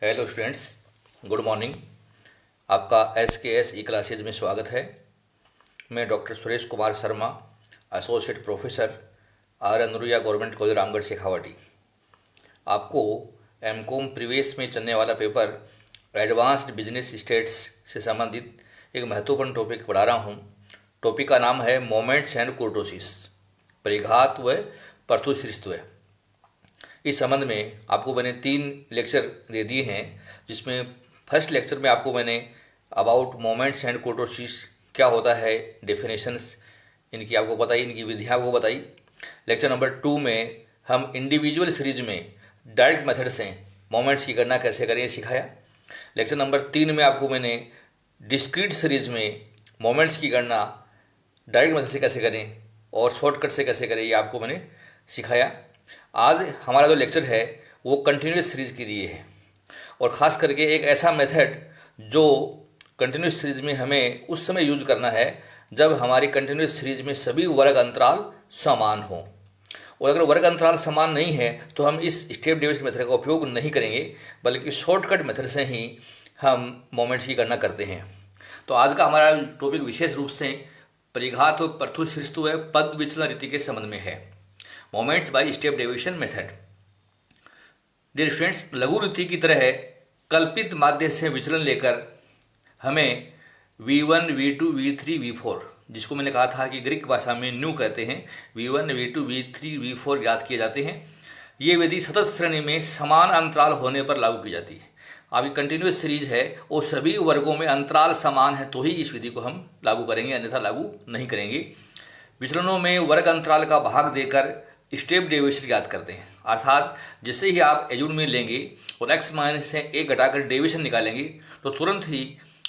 Hello students, good morning. आपका SKS e classes में स्वागत है। मैं doctor Suresh Kumar Sharma, associate professor, R Anuria government college Ramgarh Shekhawati. आपको एमकॉम प्रीवियस में चलने वाला पेपर एडवांस्ड बिजनेस स्टेट्स से संबंधित एक महत्वपूर्ण टॉपिक पढ़ा रहा हूँ। टॉपिक का नाम है मोमेंट्स एंड कुर्टोसिस, परिघात व परतुशिरस्त्व। इस संबंध में आपको मैंने 3 लेक्चर दे दिए हैं, जिसमें फर्स्ट लेक्चर में आपको मैंने अबाउट मोमेंट्स एंड कुर्टोसिस क्या होता है, डेफिनेशंस इनकी आपको बताई, इनकी विधियाँ आपको बताई। लेक्चर नंबर 2 में हम इंडिविजुअल सीरीज में डायरेक्ट मेथड से मोमेंट्स की गणना कैसे करें सिखाया। लेक्चर नंबर 3 में आपको मैंने डिस्क्रीट सीरीज में मोमेंट्स की गणना डायरेक्ट मेथड से कैसे करें और शॉर्टकट से कैसे करें, ये आपको मैंने सिखाया। आज हमारा जो लेक्चर है वो कंटिन्यूस सीरीज के लिए है, और ख़ास करके एक ऐसा मेथड जो कंटिन्यूस सीरीज में हमें उस समय यूज करना है जब हमारी कंटिन्यूस सीरीज में सभी वर्ग अंतराल समान हो। और अगर वर्ग अंतराल समान नहीं है तो हम इस स्टेप डिवीजन मेथड का उपयोग नहीं करेंगे, बल्कि शॉर्टकट मेथड से ही हम मोमेंट्स की गणना करते हैं। तो आज का हमारा टॉपिक विशेष रूप से परिघात और परतुशिरस्त्व पद विचलन रीति के संबंध में है, moments by step deviation method. Dear students, लघु रीति की तरह कल्पित माध्य से विचलन लेकर हमें V1, V2, V3, V4, जिसको मैंने कहा था कि ग्रीक भाषा में न्यू कहते हैं, V1, V2, V3, V4 ज्ञात किए जाते हैं। ये विधि सतत श्रेणी में समान अंतराल होने पर लागू की जाती है। अभी कंटिन्यूस सीरीज है और सभी वर्गों में अंतराल समान है तो ही इस विधि को हम लागू करेंगे, अन्यथा लागू नहीं करेंगे। विचलनों में वर्ग अंतराल का भाग देकर स्टेप डेविएशन ज्ञात करते हैं, अर्थात जैसे ही आप एजुन में लेंगे और x माइनस से a घटाकर डेविएशन निकालेंगे तो तुरंत ही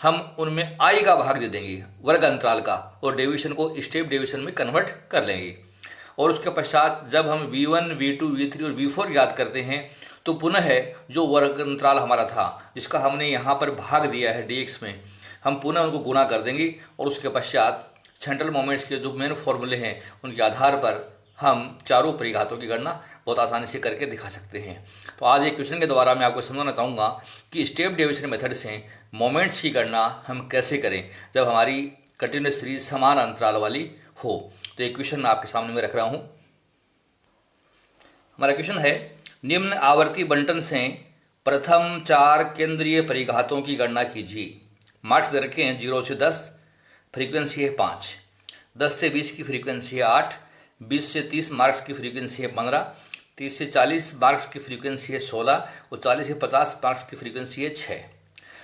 हम उनमें i का भाग दे देंगे वर्ग अंतराल का, और डेविएशन को स्टेप डेविएशन में कन्वर्ट कर लेंगे। और उसके पश्चात जब हम V1, V2, V3 और V4 ज्ञात करते हैं तो पुनः जो वर्ग अंतराल हमारा था, जिसका हमने यहाँ पर भाग दिया है dx में, हम पुनः उनको गुणा कर देंगे। और उसके पश्चात सेंट्रल मोमेंट्स के जो मेन फॉर्मूले हैं उनके आधार पर हम चारों परिघातों की गणना बहुत आसानी से करके दिखा सकते हैं। तो आज एक क्वेश्चन के द्वारा मैं आपको समझाना चाहूँगा कि स्टेप डेविएशन मेथड से मोमेंट्स की गणना हम कैसे करें जब हमारी कंटिन्यूस सीरीज समान अंतराल वाली हो। तो एक क्वेश्चन आपके सामने में रख रहा हूँ। हमारा क्वेश्चन है, निम्न आवर्ती बंटन से प्रथम 4 केंद्रीय परिघातों की गणना कीजिए। मार्क्स दे रखे हैं 0 से 10, फ्रीक्वेंसी है 5, 10 से 20 की फ्रीक्वेंसी है 8, 20 से 30 मार्क्स की फ्रीक्वेंसी है 15, 30 से 40 मार्क्स की फ्रीक्वेंसी है 16 और 40 से 50 मार्क्स की फ्रीक्वेंसी है 6।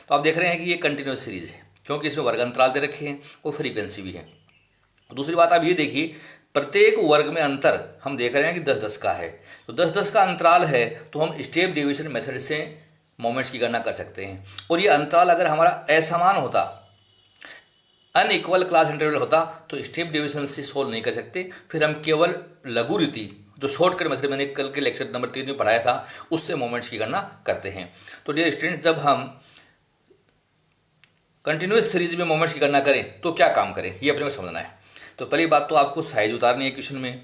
तो आप देख रहे हैं कि ये कंटिन्यूस सीरीज है क्योंकि इसमें वर्ग अंतराल दे रखे हैं और फ्रीक्वेंसी भी है। दूसरी बात आप ये देखिए, प्रत्येक वर्ग में अंतर हम देख रहे हैं कि 10-10 का है। तो 10-10 का अंतराल है तो हम स्टेप डेविएशन मेथड से मोमेंट्स की गणना कर सकते हैं। और ये अंतराल अगर हमारा असमान होता, अनइक्वल क्लास इंटरवल होता, तो स्टेप डिवीजन से सोल्व नहीं कर सकते। फिर हम केवल लघु रीति, जो शॉर्टकट मेथड मैंने कल के लेक्चर नंबर 3 में पढ़ाया था, उससे मोमेंट्स की गणना करते हैं। तो डियर स्टूडेंट्स, जब हम कंटिन्यूस सीरीज में मोमेंट्स की गणना करें तो क्या काम करें, ये अपने को समझना है। तो पहली बात तो आपको साइज उतारनी है, क्वेश्चन में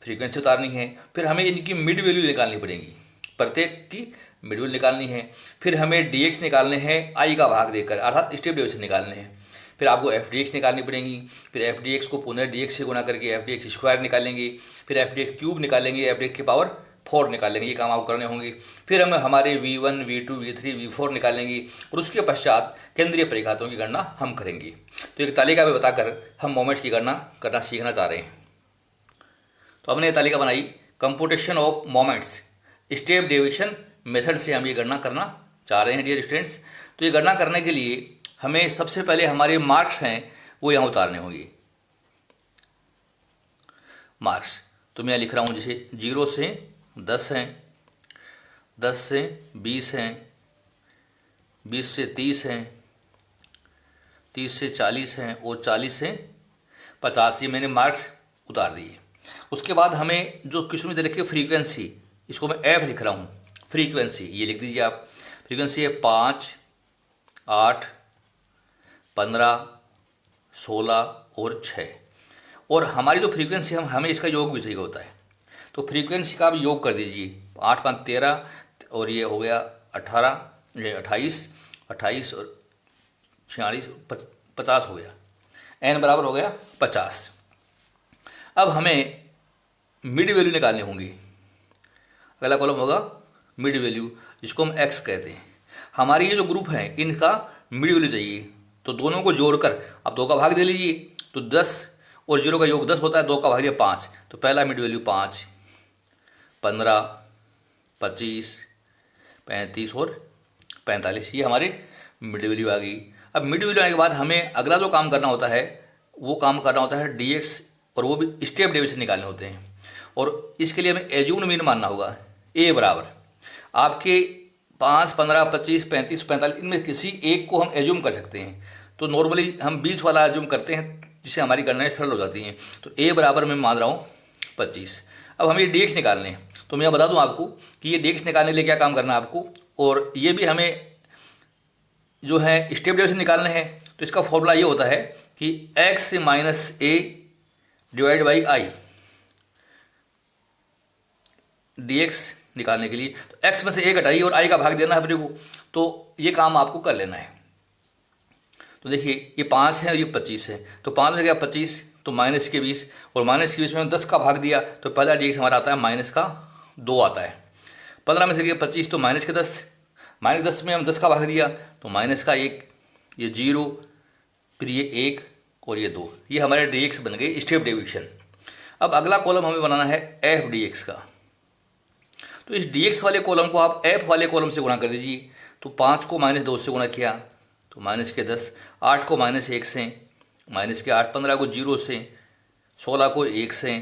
फ्रीक्वेंसी उतारनी है, फिर हमें इनकी मिड वैल्यू निकालनी पड़ेगी, प्रत्येक की मिड वैल्यू निकालनी है। फिर हमें dx निकालने हैं i का भाग देकर, अर्थात स्टेप डिवीजन निकालने हैं। फिर आपको fdx निकालनी पड़ेगी, फिर fdx को पुनः dx से गुणा करके fdx स्क्वायर निकालेंगे, फिर fdx क्यूब निकालेंगे, fdx की पावर 4 निकालेंगे। ये काम आपको करने होंगे। फिर हम हमारे V1, V2, V3, V4 निकालेंगे और उसके पश्चात केंद्रीय परिघातों की गणना हम करेंगे। तो एक तालिका में बताकर हम मोमेंट्स की गणना करना सीखना चाह रहे हैं। तो हमने ये तालिका बनाई, computation of moments step deviation method से हम ये गणना करना चाह रहे हैं डियर स्टूडेंट्स। तो ये गणना करने के लिए हमें सबसे पहले हमारे मार्क्स हैं वो यहाँ उतारने होंगे। मार्क्स तो मैं लिख रहा हूँ, जैसे 0 से 10 हैं, 10 से 20 हैं, 20 से 30 हैं, 30 से 40 हैं और 40 से 50। ये मैंने मार्क्स उतार दिए। उसके बाद हमें जो क्वेश्चन में दे रखी है फ्रीक्वेंसी, इसको मैं एफ लिख रहा हूँ। फ्रीक्वेंसी ये लिख दीजिए आप। फ्रीक्वेंसी है 5, 8, 15, 16 और 6। और हमारी जो फ्रीक्वेंसी हमें इसका योग भी चाहिए होता है, तो फ्रीक्वेंसी का आप योग कर दीजिए। 8 5 13 और ये हो गया 18 ये 28, 28 और 46, 50 हो गया। n बराबर हो गया 50। अब हमें मिड वैल्यू निकालनी होंगी। अगला कॉलम होगा मिड वैल्यू, जिसको हम x कहते हैं। हमारी ये जो ग्रुप है इनका मिड वैल्यू चाहिए, तो दोनों को जोड़कर आप 2 का भाग दे लीजिए, तो 10 और 0 का योग 10 होता है, 2 का भाग दिया 5, तो पहला मिड वैल्यू 5, 15, 25, 35 और 45, ये हमारे मिड वैल्यू आ गई। अब मिड वैल्यू आने के बाद हमें अगला जो काम करना होता है वो काम करना होता है dx, और वो भी स्टेप डेविएशन निकालने होते हैं। और इसके लिए हमें एज्यूम्ड मीन मानना होगा। ए बराबर आपके 5, 15, 25, 35, 45 इनमें किसी एक को हम एज्यूम कर सकते हैं। तो नॉर्मली हम बीच वाला एज्यूम करते हैं, जिससे हमारी गणनाएं सरल हो जाती हैं। तो ए बराबर मैं मान रहा हूँ 25। अब हमें ये dx निकालने हैं, तो मैं बता दूं आपको कि ये dx निकालने के लिए क्या काम करना है आपको, और ये भी हमें जो है स्टेप डेविएशन निकालने हैं। तो इसका फॉर्मूला ये होता है कि x minus A divide by I, dx निकालने के लिए तो x में से a घटाइए और i का भाग देना है अपने को। तो ये काम आपको कर लेना है। तो देखिए ये 5 है और ये 25 है, तो 5 में गया 25, तो माइनस के 20, और माइनस के 20 में 10 का भाग दिया, तो पहला dx हमारा आता है माइनस का 2 आता है। 15 में से गया 25, तो माइनस के 10, माइनस 10 में हम 10 का भाग दिया, तो माइनस का 1, ये 0, फिर ये 1 और ये 2, ये हमारे dx बन गए स्टेप डेविएशन। अब अगला कॉलम हमें बनाना है f dx का। तो इस dx वाले कॉलम को आप f वाले कॉलम से गुणा कर दीजिए। तो 5 को -2 से गुणा किया तो माइनस के 10, 8 को -1 से, माइनस के 8, 15 को 0 से, 16 को 1 से,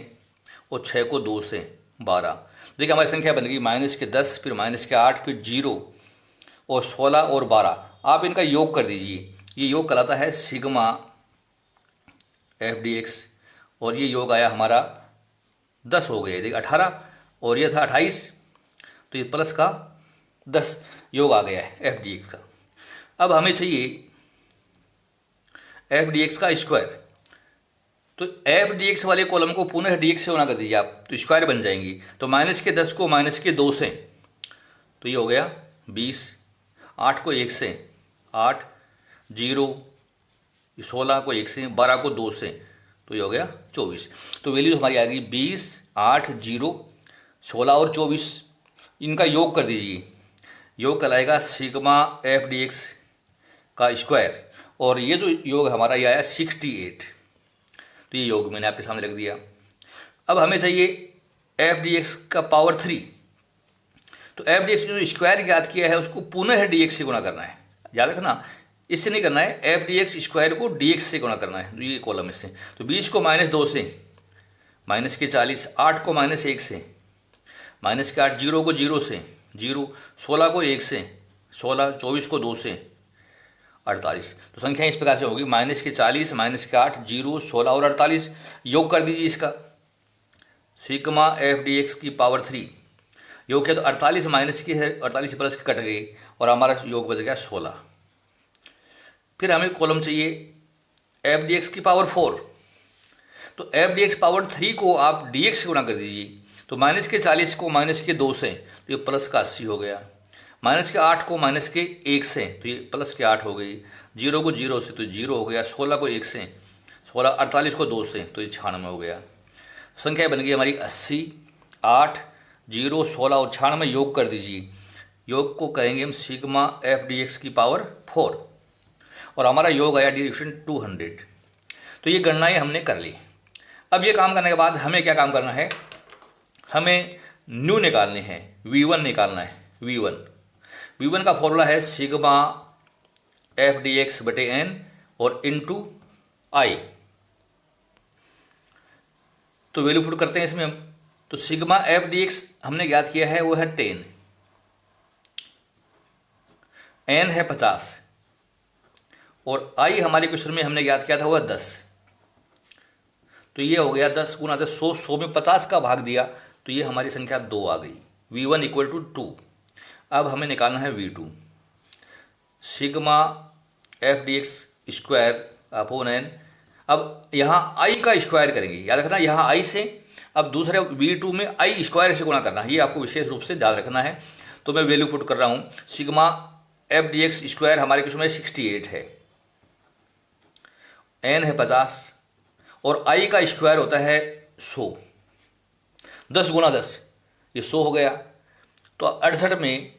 और 6 को 2 से 12। देखिए हमारी संख्या बन गई माइनस के 10, फिर माइनस के 8, फिर 0 और 16 और 12। आप इनका योग कर दीजिए, ये योग कहलाता है सिग्मा f dx, और ये योग आया हमारा 10 हो गया। देखिए 18 और ये था 28, तो ये प्लस का 10 योग आ गया है f dx का। अब हमें चाहिए f dx का स्क्वायर। तो f dx वाले कॉलम को पुनः dx से गुणा कर दीजिए आप, तो स्क्वायर बन जाएंगी। तो माइनस के 10 को माइनस के 2 से, तो ये हो गया 20, 8 को 1 से 8, 0, 16 को 1 से, 12 को 2 से, तो ये हो गया 24। तो वैल्यू हमारी आ गई 20, 8, 0, 16 और 24। इनका योग कर दीजिए, योग कहलाएगा सिग्मा f dx का स्क्वायर, और ये जो योग हमारा ये आया 68। तो ये योग मैंने आपके सामने रख दिया। अब हमें चाहिए f dx का पावर 3। तो f dx जो स्क्वायर ज्ञात किया है उसको पुनः dx से गुणा करना है। याद रखना, इससे नहीं करना है, f dx स्क्वायर को dx से गुणा करना है। तो ये कॉलम इससे, तो 20 को -2 से, माइनस के 40, 8 को -1 से, माइनस के 8, 0 को 0 से 0, 16 को 1 से 16, 24 को 2 से 48। तो संख्या इस प्रकार से होगी माइनस के 40, माइनस के 8, 0, 16 और 48। योग कर दीजिए इसका, सिग्मा f dx की पावर 3 योग किया तो 48 माइनस की है, 48 प्लस की कट गई और हमारा योग बच गया 16। फिर हमें कॉलम चाहिए f dx की पावर 4। तो f dx पावर 3 को आप dx से गुणा कर दीजिए। तो माइनस के 40 को माइनस के 2 से, तो ये प्लस का 80 हो गया। माइनस के 8 को माइनस के 1 से, तो ये प्लस के 8 हो गई। 0 को 0 से, तो 0 हो गया। 16 को 1 से, 16, 48 को 2 से, तो ये 96 हो गया। संख्या बन गई हमारी 80, 8, 0, 16 और 96। योग कर दीजिए, योग को कहेंगे हम सिग्मा f dx की पावर 4, और हमारा योग आया डायरेक्शन 200। तो ये गणनाएं हमने कर ली। अब ये काम करने के बाद हमें क्या काम करना है, हमें न्यू निकालने हैं, v1 निकालना है। v1 का फॉर्मूला है सिग्मा f dx बटे n और इंटू आई। तो वैल्यू पुट करते हैं इसमें हम। तो सिग्मा f dx हमने ज्ञात किया है वो है 10, n है 50 और i हमारे क्वेश्चन में हमने ज्ञात किया था वो 10। तो ये हो गया 10 गुना 10, 100, 100 में 50 का भाग दिया, तो ये हमारी संख्या 2 आ गई। v1 equal to 2। अब हमें निकालना है v2, sigma f dx square upon n। अब यहाँ i का स्क्वायर करेंगे, याद रखना यहाँ i से, अब दूसरे v2 में i स्क्वायर से गुणा करना है, ये आपको विशेष रूप से याद रखना है। तो मैं वैल्यू पुट कर रहा हूँ, sigma F D x square हमारे क्वेश्चन में 68 है, एन है 50 और आई का स्क्वायर होता है 100। 10 गुना 10 ये 100 हो गया। तो 68 में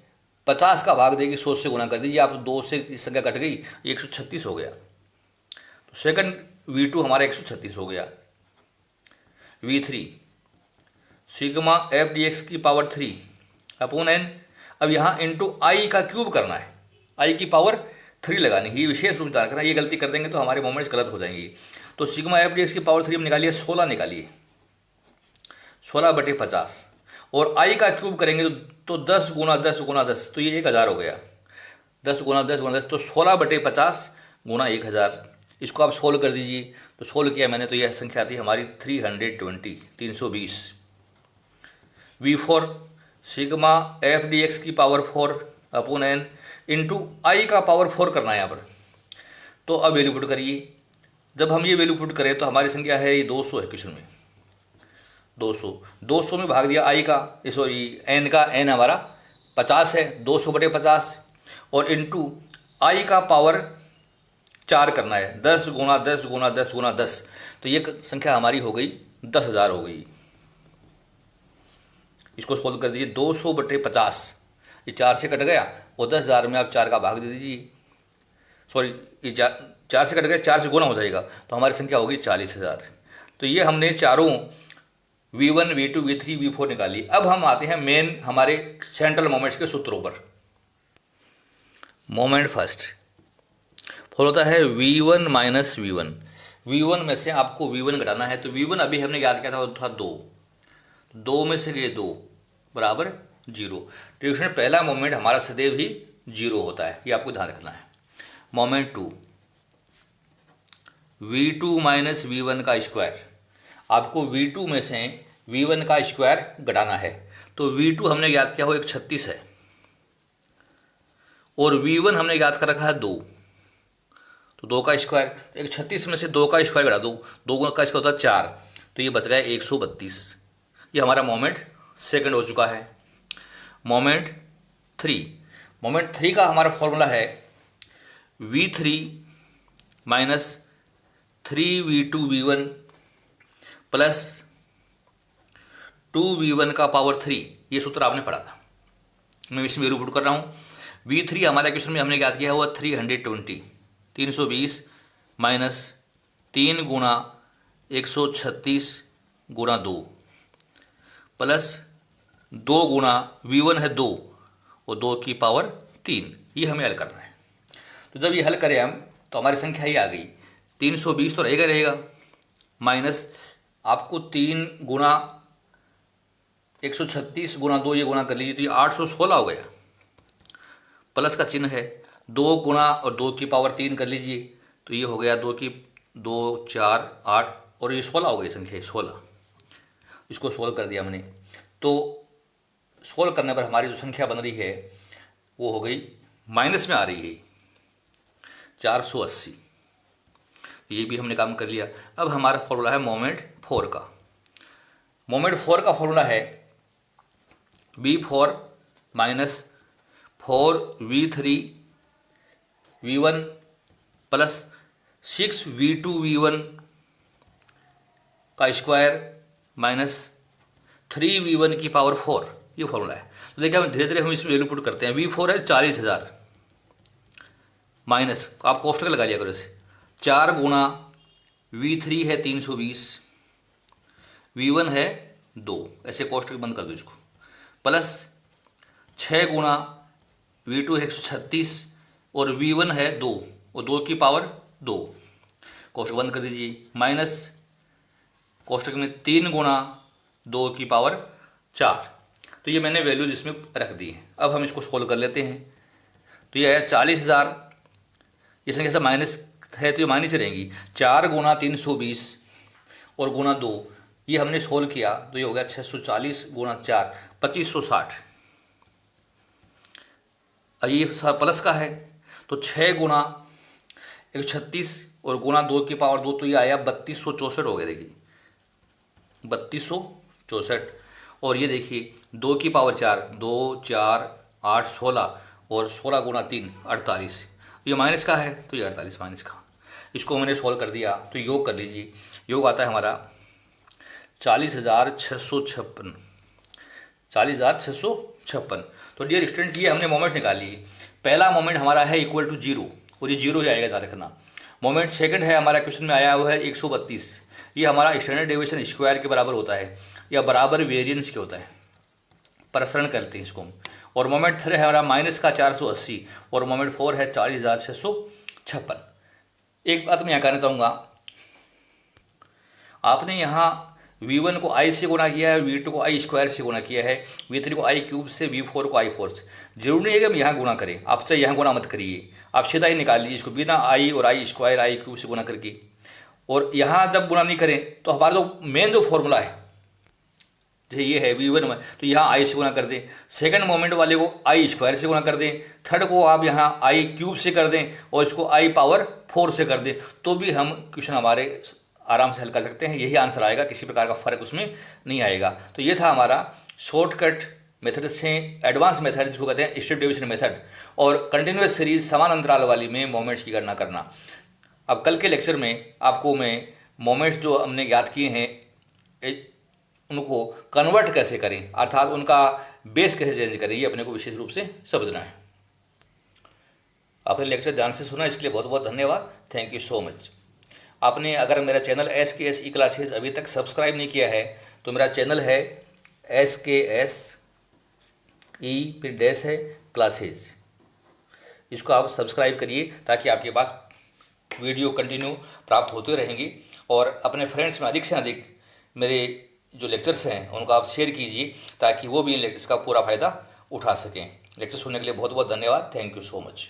50 का भाग देगी 100 से गुना कर दीजिए आप, तो 2 से इस संख्या कट गई, 136 हो गया। तो सेकंड V2 हमारा 136 हो गया। V3 sigma F D x की पावर 3 अपॉन एन। अब यहाँ इंटू आई का क्यूब करना है, आई की पावर 3 लगानी है, ये विशेष रूप से रखना। ये गलती कर देंगे तो हमारे मोमेंट्स गलत हो जाएंगी। तो सिग्मा एफ डी एक्स की पावर 3 हम निकालिए, 16 निकालिए, 16/50 और आई का क्यूब करेंगे तो 10 गुना 10 गुना 10, तो ये 1000 हो गया। 10 गुना 10 गुना 10 तो 16/50 गुना 1000। इसको आप सोल्व कर दीजिए। तो सोल्व किया मैंने, तो यह संख्या आती है हमारी 320। V4 sigma F D x की पावर 4 अपॉन एन इंटू आई का पावर 4 करना है यहाँ पर। तो अब वैल्यू पुट करिए। जब हम ये वैल्यू पुट करें तो हमारी संख्या है ये 200 है क्वेश्चन में। 200 में भाग दिया आई का, सॉरी एन का, एन हमारा 50 है, 200/50 और इंटू आई का पावर 4 करना है, 10 गुना 10 गुना 10 गुना 10। तो ये संख्या हमारी हो गई 10,000 हो गई। इसको सोल्व कर दीजिए। 200/50 ये 4 से कट गया और 10,000 में आप 4 का भाग दे दीजिए। सॉरी ये 4 से कट गया, 4 से गुना हो जाएगा, तो हमारी संख्या होगी 40,000। तो ये हमने चारों V1 V2 V3 V4 निकाली। अब हम आते हैं मेन हमारे सेंट्रल मोमेंट्स के सूत्रों पर। मोमेंट फर्स्ट फॉलो होता है V1 माइनस V1। V1 में से आपको V1 घटाना है। तो V1 अभी हमने याद किया था, वो था 2 में से गए 2 बराबर 0। ट्यूशन पहला मोमेंट हमारा सदैव ही 0 होता है, ये आपको ध्यान रखना है। मोमेंट 2 V2 माइनस V1 का स्क्वायर। आपको V2 में से V1 का स्क्वायर घटाना है। तो V2 हमने याद किया वो 136 है और V1 हमने याद कर रखा है 2, तो 2 का स्क्वायर, 136 में से 2 का स्क्वायर घटा दो, 2 का स्क्वायर होता है 4, तो ये बच गया 132। ये हमारा मोमेंट सेकंड हो चुका है। मोमेंट 3 का हमारा फॉर्मूला है V3 minus 3V2 V1 plus 2V1 का पावर 3। ये सूत्र आपने पढ़ा था, मैं इसमें रिपोर्ट कर रहा हूँ। V3 हमारे क्वेश्चन में हमने याद किया हुआ 320 माइनस 3 गुना 136 गुना 2 प्लस 2 गुना V1 है 2 और 2 की पावर 3। ये हमें हल करना है। तो जब ये हल करें हम तो हमारी संख्या ही आ गई 320 तो रहेगा माइनस आपको 3 गुना 136 गुना 2 ये गुना कर लीजिए, तो ये 816 हो गया। प्लस का चिन्ह है, 2 गुना और 2 की पावर 3 कर लीजिए, तो ये हो गया 2 की 2 4 8 और ये 16 हो गई संख्या 16। इसको सोल्व कर दिया हमने। तो सोल्व करने पर हमारी जो संख्या बन रही है वो हो गई, माइनस में आ रही है 480। ये भी हमने काम कर लिया। अब हमारा फॉर्मूला है मोमेंट 4 का। मोमेंट 4 का फॉर्मूला है V4 minus 4V3 V1 plus 6V2 V1 का स्क्वायर माइनस 3V1 की पावर 4। ये फॉर्मूला है। तो देखिए हम धीरे धीरे हम इसमें वैल्यू पुट करते हैं। V4 है 40,000 माइनस आप कोष्टक लगा लिया करो इसे, 4 गुना V3 है 320, V1 है 2, ऐसे कोष्टक बंद कर दो इसको, प्लस 6 गुना V2 है 136 और V1 है 2 और 2 की पावर 2, कोष्टक बंद कर दीजिए, माइनस कोष्टक में 3 गुना 2 की पावर 4। तो ये मैंने वैल्यू जिसमें रख दी है। अब हम इसको सोल्व कर लेते हैं। तो ये है 40,000, ये संख्या से माइनस है तो ये माइनस ही रहेंगी, 4 गुना 320 और गुना 2, ये हमने सोल्व किया तो ये हो गया 640 गुना 4 2560। ये प्लस का है तो 6 गुना 136 और गुना 2 की पावर 2, तो ये आया 3264 हो गया। देखिए 3264 और ये देखिए 2 की पावर 4, 2 4 8 16 और 16 गुना 3 48। ये माइनस का है तो ये 48 माइनस का। इसको मैंने सॉल्व कर दिया तो योग कर लीजिए। योग आता है हमारा 40,656, 40,656। तो डियर स्टूडेंट्स, ये हमने मोमेंट निकाली। पहला मोमेंट हमारा है इक्वल टू जीरो, और ये जीरो ही आएगा, याद रखना। मोमेंट सेकंड है हमारा, क्वेश्चन में आया हुआ है 132। ये हमारा स्टैंडर्ड डेविएशन स्क्वायर के बराबर होता है या बराबर वेरिएंस के होता है, प्रसरण करते हैं इसको। और मोमेंट थर्ड है हमारा माइनस का 480, और मोमेंट फोर है 40,656। एक बात मैं यहाँ कहना चाहूँगा, आपने यहाँ V1 को I से गुना किया है, V2 को I स्क्वायर से गुना किया है, V3 को I क्यूब से, V4 को I फोर से। जरूरी नहीं है कि हम यहाँ गुना करें, आप चाहे यहाँ गुना मत करिए, आप सीधा ही निकाल लीजिए इसको बिना I और I स्क्वायर I क्यूब से गुना करके। और यहाँ जब गुना नहीं करें तो हमारा जो मेन जो फॉर्मूला है, जैसे ये है V1 में, तो यहाँ I से गुना कर दें। सेकंड मोमेंट वाले को I स्क्वायर से गुना कर दें। थर्ड को आप यहाँ I क्यूब से कर दें और इसको I पावर 4 से कर दें, तो भी हम क्वेश्चन हमारे आराम से हल कर सकते हैं। यही आंसर आएगा, किसी प्रकार का फर्क उसमें नहीं आएगा। तो ये था हमारा शॉर्टकट मेथड से एडवांस मेथड, जिसको कहते हैं स्टेप डेविएशन मेथड, और कंटिन्यूअस सीरीज समान अंतराल वाली में मोमेंट्स की गणना करना। अब कल के लेक्चर में आपको मैं मोमेंट्स जो हमने ज्ञात किए हैं उनको कन्वर्ट कैसे करें, अर्थात उनका बेस कैसे चेंज करें, ये अपने को विशेष रूप से समझना है। आपने लेक्चर ध्यान से सुना, इसके लिए बहुत बहुत धन्यवाद। Thank you so much. आपने अगर मेरा चैनल SKS ई क्लासेज अभी तक सब्सक्राइब नहीं किया है तो मेरा चैनल है SKS ई फिर डैश है क्लासेज। इसको आप सब्सक्राइब करिए ताकि आपके पास वीडियो कंटिन्यू प्राप्त होते रहेंगी, और अपने फ्रेंड्स में अधिक से अधिक मेरे जो लेक्चर्स हैं उनको आप शेयर कीजिए ताकि वो भी इन लेक्चर्स का पूरा फ़ायदा उठा सकें। लेक्चर सुनने के लिए बहुत बहुत धन्यवाद। Thank you so much.